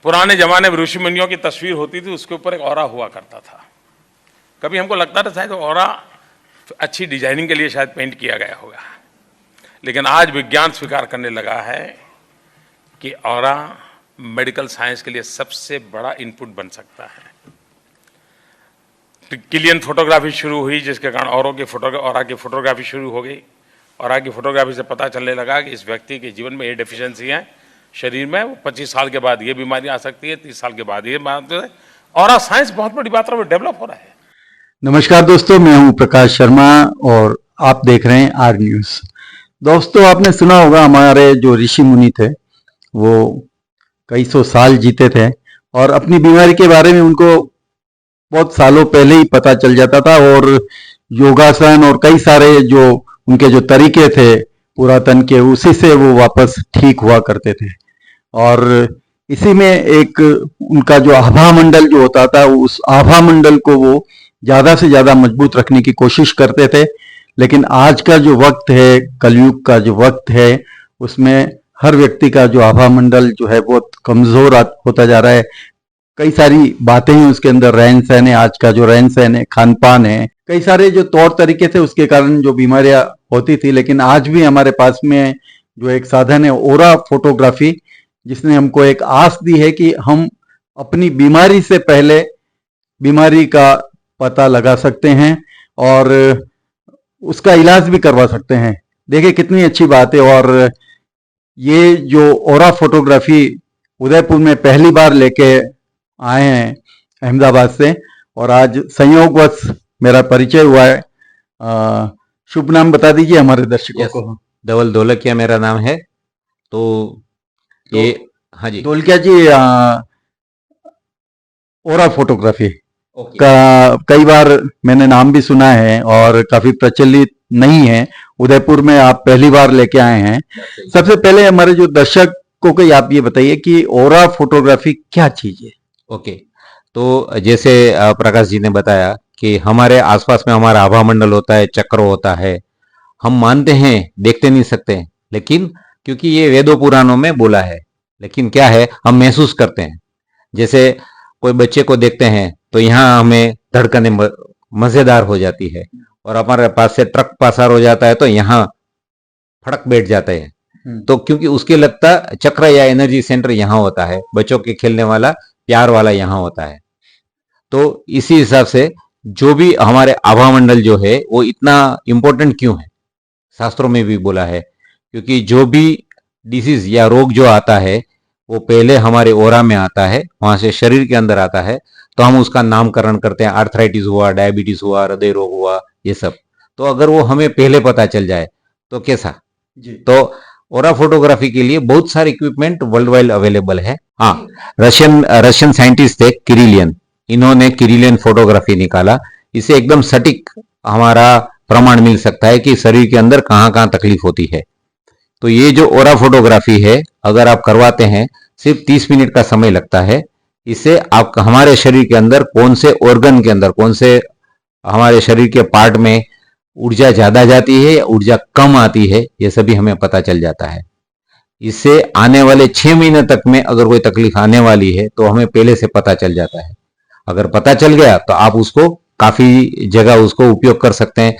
पुराने जमाने में ऋषि मुनियों की तस्वीर होती थी, उसके ऊपर एक ऑरा हुआ करता था। कभी हमको लगता था शायद ऑरा अच्छी डिजाइनिंग के लिए शायद पेंट किया गया होगा, लेकिन आज विज्ञान स्वीकार करने लगा है कि ऑरा मेडिकल साइंस के लिए सबसे बड़ा इनपुट बन सकता है। क्लियन फोटोग्राफी शुरू हुई, जिसके कारण ऑरा की फोटोग्राफी शुरू हो गई। ऑरा की फोटोग्राफी से पता चलने लगा कि इस व्यक्ति के जीवन में ये डेफिशिएंसी है शरीर में, वो 25 साल के बाद ये बीमारी आ सकती है, 30 साल के बाद ये बीमारी। ऑरा साइंस बहुत बड़ी मात्रा में डेवलप हो रहा है। नमस्कार दोस्तों, मैं हूं प्रकाश शर्मा और आप देख रहे हैं आर न्यूज। दोस्तों, आपने सुना होगा हमारे जो ऋषि मुनि थे वो कई सौ साल जीते थे और अपनी बीमारी के बारे में उनको बहुत सालों पहले ही पता चल जाता था और योगासन और कई सारे जो उनके जो तरीके थे पुरातन के, उसी से वो वापस ठीक हुआ करते थे। और इसी में एक उनका जो आभा मंडल जो होता था, उस आभा मंडल को वो ज्यादा से ज्यादा मजबूत रखने की कोशिश करते थे। लेकिन आज का जो वक्त है, कलयुग का जो वक्त है, उसमें हर व्यक्ति का जो आभा मंडल जो है बहुत कमजोर होता जा रहा है। कई सारी बातें हैं उसके अंदर, रहन सहन है, आज का जो रहन सहन है, खान पान है, कई सारे जो तौर तरीके थे उसके कारण जो बीमारियां होती थी। लेकिन आज भी हमारे पास में जो एक साधन है ओरा फोटोग्राफी, जिसने हमको एक आस दी है कि हम अपनी बीमारी से पहले बीमारी का पता लगा सकते हैं और उसका इलाज भी करवा सकते हैं। देखिए कितनी अच्छी बात है। और ये जो ओरा फोटोग्राफी उदयपुर में पहली बार लेके आए हैं अहमदाबाद से, और आज संयोगवश मेरा परिचय हुआ है। शुभ नाम बता दीजिए हमारे दर्शकों को। धवल ढोलकिया मेरा नाम है। तो ये हाँ जी, ढोलकिया जी, ओरा फोटोग्राफी का कई बार मैंने नाम भी सुना है और काफी प्रचलित नहीं है। उदयपुर में आप पहली बार लेके आए हैं। सबसे पहले हमारे जो दर्शकों को आप ये बताइए कि ओरा फोटोग्राफी क्या चीज है। ओके, तो जैसे प्रकाश जी ने बताया कि हमारे आसपास में हमारा आभा मंडल होता है, चक्र होता है। हम मानते हैं, देखते नहीं सकते, लेकिन क्योंकि ये वेदों पुराणों में बोला है, लेकिन क्या है हम महसूस करते हैं। जैसे कोई बच्चे को देखते हैं तो यहाँ हमें धड़कनें मजेदार हो जाती है, और हमारे पास से ट्रक पासार हो जाता है तो यहाँ फड़क बैठ जाता है। तो क्योंकि उसके लगता चक्र या एनर्जी सेंटर यहाँ होता है, बच्चों के खेलने वाला प्यार वाला यहाँ होता है। तो इसी हिसाब से जो भी हमारे आभा मंडल जो है वो इतना इंपॉर्टेंट क्यों है, शास्त्रों में भी बोला है। क्योंकि जो भी डिसीज या रोग जो आता है वो पहले हमारे ओरा में आता है, वहां से शरीर के अंदर आता है, तो हम उसका नामकरण करते हैं। आर्थराइटिस हुआ, डायबिटीज हुआ, हृदय रोग हुआ, ये सब। तो अगर वो हमें पहले पता चल जाए तो कैसा जी। तो ओरा फोटोग्राफी के लिए बहुत सारे इक्विपमेंट वर्ल्ड वाइड अवेलेबल है। हाँ, रशियन साइंटिस्ट थे किरिलियन, इन्होंने किरिलियन फोटोग्राफी निकाला। इसे एकदम सटीक हमारा प्रमाण मिल सकता है कि शरीर के अंदर कहाँ कहाँ तकलीफ होती है। तो ये जो ओरा फोटोग्राफी है, अगर आप करवाते हैं, सिर्फ 30 मिनट का समय लगता है। इससे आप हमारे शरीर के अंदर कौन से ऑर्गन के अंदर, कौन से हमारे शरीर के पार्ट में ऊर्जा ज्यादा जाती है या ऊर्जा कम आती है, ये सभी हमें पता चल जाता है। इससे आने वाले 6 महीने तक में अगर कोई तकलीफ आने वाली है तो हमें पहले से पता चल जाता है। अगर पता चल गया तो आप उसको काफी जगह उसको उपयोग कर सकते हैं।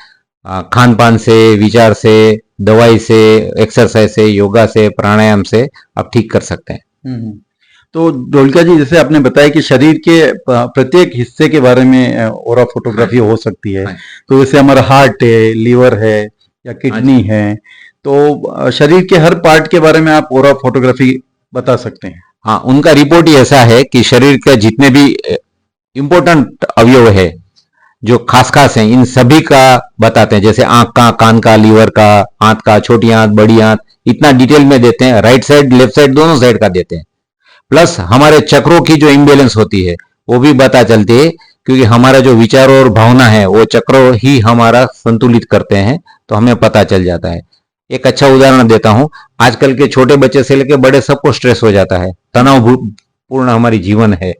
खान पान से, विचार से, दवाई से, एक्सरसाइज से, योगा से, प्राणायाम से आप ठीक कर सकते हैं। तो ढोलकिया जी, जैसे आपने बताया कि शरीर के प्रत्येक हिस्से के बारे में ओरा फोटोग्राफी हो सकती है। तो जैसे हमारा हार्ट है, लीवर है या किडनी है, तो शरीर के हर पार्ट के बारे में आप ओरा फोटोग्राफी बता सकते हैं। हाँ, उनका रिपोर्ट ही ऐसा है कि शरीर के जितने भी इंपॉर्टेंट अवयव है, जो खास खास हैं, इन सभी का बताते हैं। जैसे आंख का, कान का, लीवर का, हाथ का, छोटी हाथ, बड़ी हाथ, इतना डिटेल में देते हैं। राइट साइड, लेफ्ट साइड, दोनों साइड का देते हैं। प्लस हमारे चक्रों की जो इम्बेलेंस होती है वो भी पता चलती है, क्योंकि हमारा जो विचार और भावना है वो चक्र ही हमारा संतुलित करते हैं, तो हमें पता चल जाता है। एक अच्छा उदाहरण देता हूं, आजकल के छोटे बच्चे से लेकर बड़े सबको स्ट्रेस हो जाता है, तनावपूर्ण हमारी जीवन है।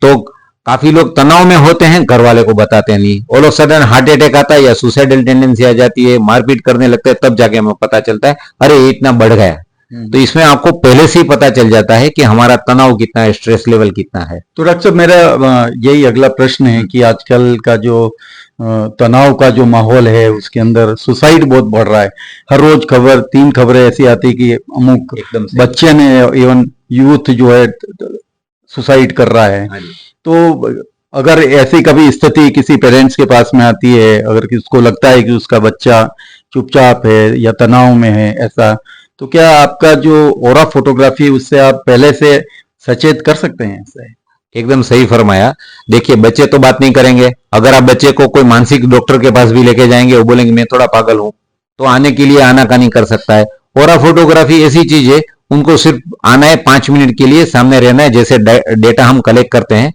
तो काफी लोग तनाव में होते हैं, घर वाले को बताते नहीं, all of sudden heart attack आता है या सुसाइडल टेंडेंसी आ जाती है, मारपीट करने लगते हैं, तब जाके हमें पता चलता है अरे इतना बढ़ गया। तो इसमें आपको पहले से ही पता चल जाता है कि हमारा तनाव कितना है, स्ट्रेस लेवल कितना है। तो डॉक्टर साहब मेरा यही अगला प्रश्न है कि आजकल का जो तनाव का जो माहौल है उसके अंदर सुसाइड बहुत बढ़ रहा है। हर रोज तीन खबरें ऐसी आती कि अमुक एकदम से। बच्चे ने, इवन यूथ जो है सुसाइड कर रहा है। तो अगर ऐसी कभी स्थिति किसी पेरेंट्स के पास में आती है, अगर उसको लगता है कि उसका बच्चा चुपचाप है या तनाव में है ऐसा, तो क्या आपका जो ऑरा फोटोग्राफी उससे आप पहले से सचेत कर सकते हैं इससे? एकदम सही फरमाया। देखिए, बच्चे तो बात नहीं करेंगे। अगर आप बच्चे को कोई मानसिक डॉक्टर के पास भी लेके जाएंगे, वो बोलेंगे मैं थोड़ा पागल हूं, तो आने के लिए आनाकानी कर सकता है। ऑरा फोटोग्राफी ऐसी चीज है, उनको सिर्फ आना है, 5 मिनट के लिए सामने रहना है। जैसे डेटा हम कलेक्ट करते हैं,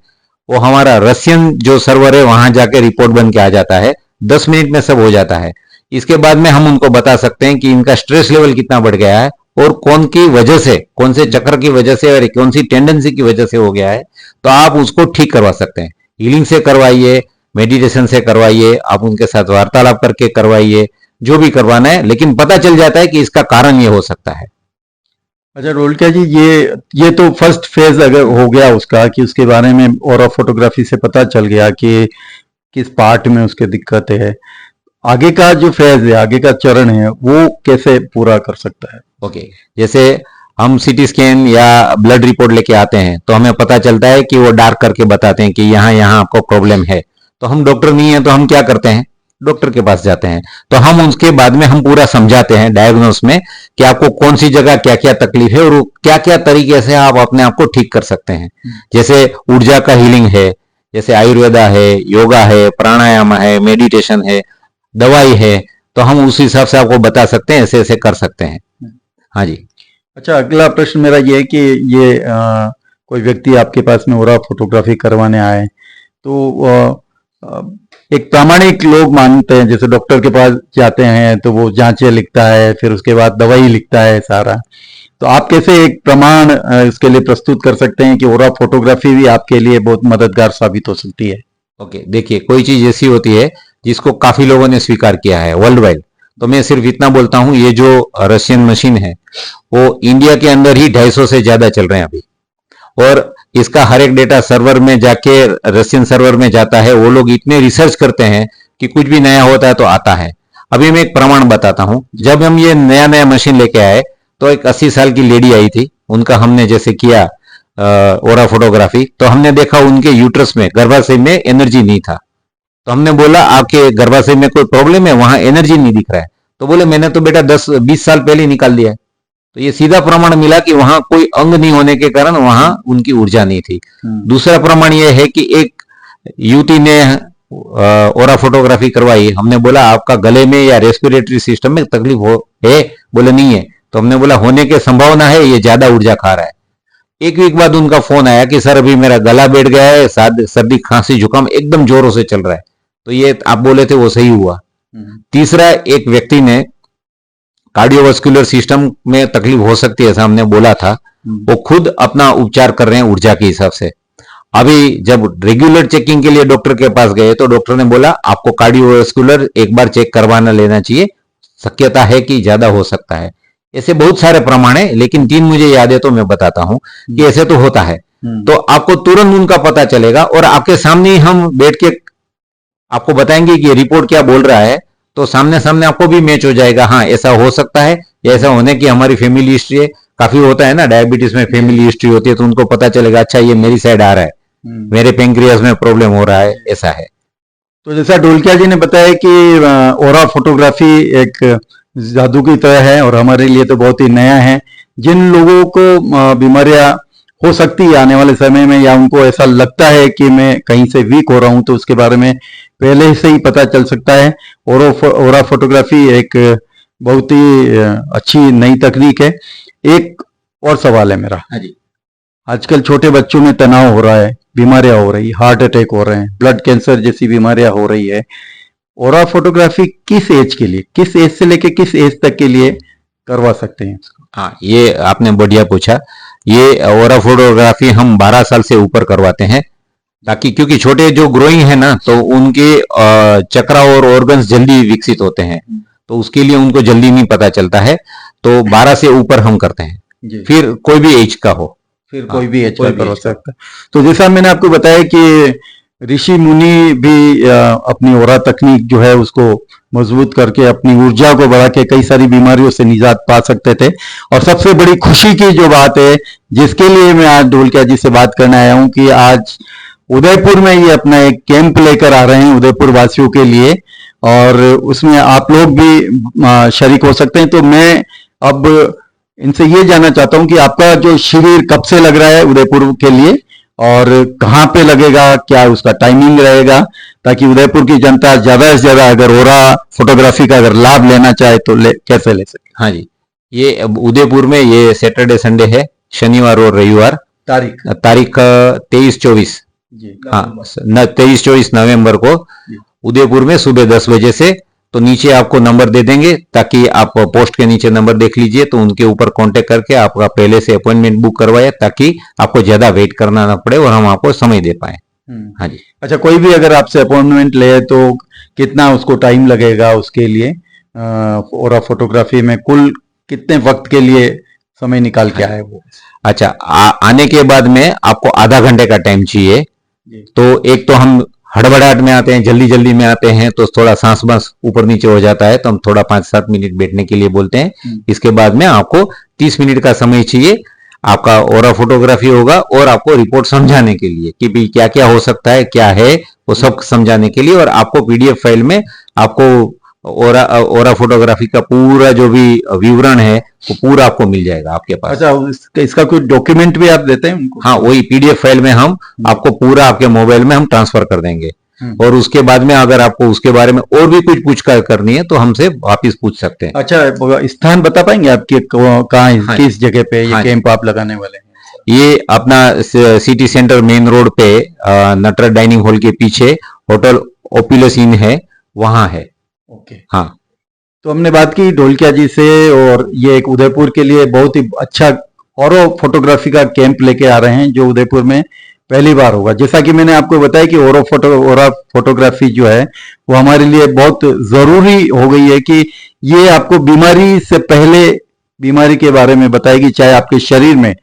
वो हमारा रशियन जो सर्वर है वहां जाके रिपोर्ट बन के आ जाता है। 10 मिनट में सब हो जाता है। इसके बाद में हम उनको बता सकते हैं कि इनका स्ट्रेस लेवल कितना बढ़ गया है और कौन की वजह से, कौन से चक्र की वजह से और कौन सी टेंडेंसी की वजह से हो गया है। तो आप उसको ठीक करवा सकते हैं। हीलिंग से करवाइए, मेडिटेशन से करवाइए, आप उनके साथ वार्तालाप करके करवाइए, जो भी करवाना है, लेकिन पता चल जाता है कि इसका कारण ये हो सकता है। अच्छा ढोलकिया जी, ये तो फर्स्ट फेज अगर हो गया उसका कि उसके बारे में ऑरा फोटोग्राफी से पता चल गया कि किस पार्ट में उसके दिक्कत है। आगे का जो फेज है, आगे का चरण है, वो कैसे पूरा कर सकता है? ओके, जैसे हम सीटी स्कैन या ब्लड रिपोर्ट लेके आते हैं तो हमें पता चलता है कि वो डार्क करके बताते हैं कि यहाँ यहाँ आपको प्रॉब्लम है। तो हम डॉक्टर नहीं है तो हम क्या करते हैं, डॉक्टर के पास जाते हैं। तो हम उसके बाद में हम पूरा समझाते हैं डायग्नोस में कि आपको कौन सी जगह क्या क्या तकलीफ है और क्या क्या तरीके से आप अपने आप को ठीक कर सकते हैं। जैसे ऊर्जा का हीलिंग है, जैसे आयुर्वेदा है, योगा है, प्राणायाम है, मेडिटेशन है, दवाई है, तो हम उस हिसाब से आपको बता सकते हैं, ऐसे ऐसे कर सकते हैं। हाँ जी। अच्छा, अगला प्रश्न मेरा ये है कि ये कोई व्यक्ति आपके पास में ऑरा फोटोग्राफी करवाने आए तो एक प्रामाणिक लोग मानते हैं, जैसे डॉक्टर के पास जाते हैं तो वो जांचें लिखता है, फिर उसके बाद दवाई लिखता है सारा। तो आप कैसे एक प्रमाण इसके लिए प्रस्तुत कर सकते हैं कि ऑरा फोटोग्राफी भी आपके लिए बहुत मददगार साबित हो सकती है? ओके, देखिए, कोई चीज ऐसी होती है जिसको काफी लोगों ने स्वीकार किया है वर्ल्ड वाइड। तो मैं सिर्फ इतना बोलता हूं, ये जो रशियन मशीन है वो इंडिया के अंदर ही 250 से ज्यादा चल रहे हैं अभी, और इसका हर एक डेटा सर्वर में जाके रशियन सर्वर में जाता है। वो लोग इतने रिसर्च करते हैं कि कुछ भी नया होता है तो आता है। अभी मैं एक प्रमाण बताता हूं। जब हम ये नया नया मशीन लेके आए तो एक 80 साल की लेडी आई थी, उनका हमने जैसे किया ऑरा फोटोग्राफी, तो हमने देखा उनके यूट्रस में, गर्भाशय में एनर्जी नहीं था। तो हमने बोला आपके गर्भाशय में कोई प्रॉब्लम है, वहां एनर्जी नहीं दिख रहा है। तो बोले मैंने तो बेटा 10-20 साल पहले निकाल दिया है। तो ये सीधा प्रमाण मिला कि वहां कोई अंग नहीं होने के कारण वहां उनकी ऊर्जा नहीं थी। दूसरा प्रमाण ये है कि एक युवती ने ऑरा फोटोग्राफी करवाई। हमने बोला आपका गले में या रेस्पिरेटरी सिस्टम में तकलीफ हो है? बोले नहीं है। तो हमने बोला होने की संभावना है, ये ज्यादा ऊर्जा खा रहा है। एक वीक बाद उनका फोन आया कि सर अभी मेरा गला बैठ गया है, सर्दी खांसी जुकाम एकदम जोरों से चल रहा है। तो ये आप बोले थे वो सही हुआ। तीसरा, एक व्यक्ति ने कार्डियोवास्कुलर सिस्टम में तकलीफ हो सकती है ऐसा हमने बोला था, वो खुद अपना उपचार कर रहे हैं ऊर्जा के हिसाब से। अभी जब रेगुलर चेकिंग के लिए डॉक्टर के पास गए तो डॉक्टर ने बोला आपको कार्डियोवास्कुलर एक बार चेक करवाना लेना चाहिए, शक्यता है कि ज्यादा हो सकता है। ऐसे बहुत सारे प्रमाण है, लेकिन 3 मुझे याद है तो मैं बताता हूं कि ऐसे तो होता है। तो आपको तुरंत उनका पता चलेगा और आपके सामने ही हम बैठ के आपको बताएंगे कि ये रिपोर्ट क्या बोल रहा है। तो सामने सामने आपको भी मैच हो जाएगा, हाँ ऐसा हो सकता है या ऐसा होने की हमारी फैमिली हिस्ट्री है। काफी होता है ना डायबिटीज में फैमिली हिस्ट्री होती है, तो उनको पता चलेगा अच्छा ये मेरी साइड आ रहा है, मेरे पेंक्रियास में प्रॉब्लम हो रहा है, ऐसा है। तो जैसा ढोलकिया जी ने बताया कि ऑरा फोटोग्राफी एक जादू की तरह है और हमारे लिए तो बहुत ही नया है। जिन लोगों को बीमारियां हो सकती है आने वाले समय में, या उनको ऐसा लगता है कि मैं कहीं से वीक हो रहा हूं, तो उसके बारे में पहले से ही पता चल सकता है। ऑरा फोटोग्राफी एक बहुत ही अच्छी नई तकनीक है। एक और सवाल है मेरा, आजकल छोटे बच्चों में तनाव हो रहा है, बीमारियां हो रही, हार्ट अटैक हो रहे हैं, ब्लड कैंसर जैसी बीमारियां हो रही है। ऑरा फोटोग्राफी किस एज के लिए, किस एज से लेके किस एज तक के लिए करवा सकते हैं? हाँ, ये आपने बढ़िया पूछा। ये ऑरा फोटोग्राफी हम 12 साल से ऊपर करवाते हैं, ताकि क्योंकि छोटे जो ग्रोइंग है ना, तो उनके चक्रा और ऑर्गन्स जल्दी विकसित होते हैं, तो उसके लिए उनको जल्दी नहीं पता चलता है। तो 12 से ऊपर हम करते हैं, जी। फिर कोई भी एज का हो, फिर कोई भी एच कोई पर भी हो age सकता है। तो जैसा मैंने आपको बताया कि ऋषि मुनि भी अपनी ओरा तकनीक जो है उसको मजबूत करके अपनी ऊर्जा को बढ़ा के कई सारी बीमारियों से निजात पा सकते थे। और सबसे बड़ी खुशी की जो बात है जिसके लिए मैं आज ढोलकिया जी से बात करने आया हूं कि आज उदयपुर में ये अपना एक कैंप लेकर आ रहे हैं उदयपुर वासियों के लिए, और उसमें आप लोग भी शरीक हो सकते हैं। तो मैं अब इनसे ये जानना चाहता हूं कि आपका जो शिविर कब से लग रहा है उदयपुर के लिए और कहाँ पे लगेगा, क्या उसका टाइमिंग रहेगा, ताकि उदयपुर की जनता ज्यादा से ज्यादा अगर ओरा फोटोग्राफी का अगर लाभ लेना चाहे तो कैसे ले सके। हाँ जी, ये अब उदयपुर में ये सैटरडे संडे है, शनिवार और रविवार। तारीख 23-24, हाँ 23-24 नवंबर को उदयपुर में सुबह 10 बजे से। तो नीचे आपको नंबर दे देंगे, ताकि आप पोस्ट के नीचे नंबर देख लीजिए, तो उनके ऊपर कांटेक्ट करके आपका पहले से अपॉइंटमेंट बुक करवाए, ताकि आपको ज्यादा वेट करना ना पड़े और हम आपको समय दे पाए। हाँ जी। अच्छा, कोई भी अगर आपसे अपॉइंटमेंट ले तो कितना उसको टाइम लगेगा उसके लिए, ओरा फोटोग्राफी में कुल कितने वक्त के लिए समय निकाल के आए वो? अच्छा, आने के बाद में आपको आधा घंटे का टाइम चाहिए। तो एक तो हम हड़बड़ाहट में आते हैं, जल्दी जल्दी में आते हैं, तो थोड़ा सांस बांस ऊपर नीचे हो जाता है, तो हम थोड़ा 5-7 मिनट बैठने के लिए बोलते हैं। इसके बाद में आपको 30 मिनट का समय चाहिए, आपका ओरा फोटोग्राफी होगा और आपको रिपोर्ट समझाने के लिए कि भाई क्या क्या हो सकता है, क्या है वो सब समझाने के लिए। और आपको पीडीएफ फाइल में आपको ओरा फोटोग्राफी का पूरा जो भी विवरण है वो पूरा आपको मिल जाएगा आपके पास। अच्छा, इसका कोई डॉक्यूमेंट भी आप देते हैं उनको? हाँ, वही पीडीएफ फाइल में हम आपको पूरा आपके मोबाइल में हम ट्रांसफर कर देंगे। और उसके बाद में अगर आपको उसके बारे में और भी कुछ पूछताछ करनी है तो हमसे वापिस पूछ सकते हैं। अच्छा, स्थान बता पाएंगे आपके कहाँ, हाँ, किस जगह पे ये हाँ, कैंप आप लगाने वाले हैं? ये अपना सिटी सेंटर मेन रोड पे नटराज डाइनिंग हॉल के पीछे होटल ओपिलस इन है, वहां है। ओके, हाँ। तो हमने बात की ढोलकिया जी से, और ये एक उदयपुर के लिए बहुत ही अच्छा ओरा फोटोग्राफी का कैंप लेके आ रहे हैं जो उदयपुर में पहली बार होगा। जैसा कि मैंने आपको बताया कि ओरा फोटोग्राफी जो है वो हमारे लिए बहुत जरूरी हो गई है कि ये आपको बीमारी से पहले बीमारी के बारे में बताएगी, चाहे आपके शरीर में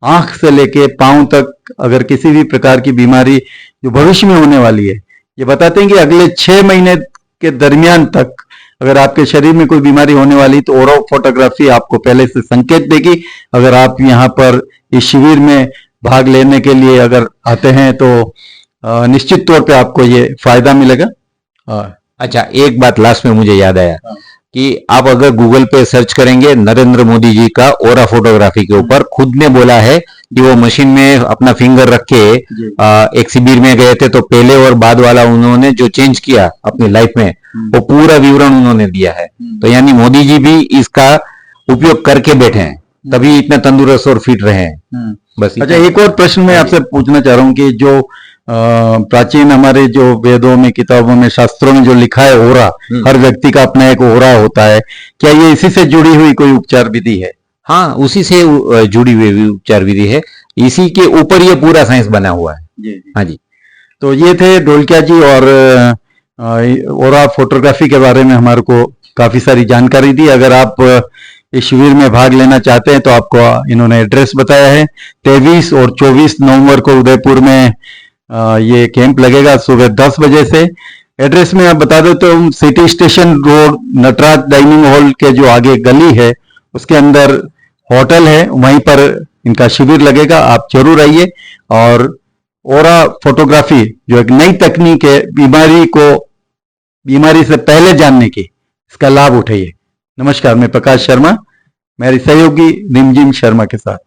आंख से लेके पांव तक अगर किसी भी प्रकार की बीमारी जो भविष्य में होने वाली है, ये बताते हैं कि अगले 6 महीने के दरमियान तक अगर आपके शरीर में कोई बीमारी होने वाली तो ओरा फोटोग्राफी आपको पहले से संकेत देगी। अगर आप यहाँ पर इस शिविर में भाग लेने के लिए अगर आते हैं तो निश्चित तौर पे आपको ये फायदा मिलेगा। अच्छा, एक बात लास्ट में मुझे याद आया कि आप अगर गूगल पे सर्च करेंगे नरेंद्र मोदी जी का ओरा फोटोग्राफी के ऊपर, खुद ने बोला है कि वो मशीन में अपना फिंगर रख के एक शिविर में गए थे, तो पहले और बाद वाला उन्होंने जो चेंज किया अपनी लाइफ में वो पूरा विवरण उन्होंने दिया है। तो यानी मोदी जी भी इसका उपयोग करके बैठे हैं, तभी इतने तंदुरुस्त और फिट रहे हैं। बस। अच्छा, एक और प्रश्न मैं आपसे पूछना चाह रहा हूँ कि जो प्राचीन हमारे जो वेदों में, किताबों में, शास्त्रों में जो लिखा है ओरा, हर व्यक्ति का अपना एक ओरा होता है, क्या ये इसी से जुड़ी हुई कोई उपचार विधि है? हाँ, उसी से जुड़ी हुई उपचार विधि है, इसी के ऊपर ये पूरा साइंस बना हुआ है। जी। हाँ जी। तो ये थे ढोलकिया जी, और ओरा फोटोग्राफी के बारे में हमारे को काफी सारी जानकारी दी। अगर आप इस शिविर में भाग लेना चाहते हैं तो आपको इन्होंने एड्रेस बताया है। 23 और 24 नवंबर को उदयपुर में ये कैंप लगेगा सुबह 10 बजे से। एड्रेस में आप बता दो तो city station road Nataraj dining hall के जो आगे गली है उसके अंदर होटल है, वहीं पर इनका शिविर लगेगा। आप जरूर आइए और ओरा फोटोग्राफी जो एक नई तकनीक है बीमारी से पहले जानने की, इसका लाभ उठाइए। नमस्कार, मैं प्रकाश शर्मा, मेरी सहयोगी रिमझिम शर्मा के साथ।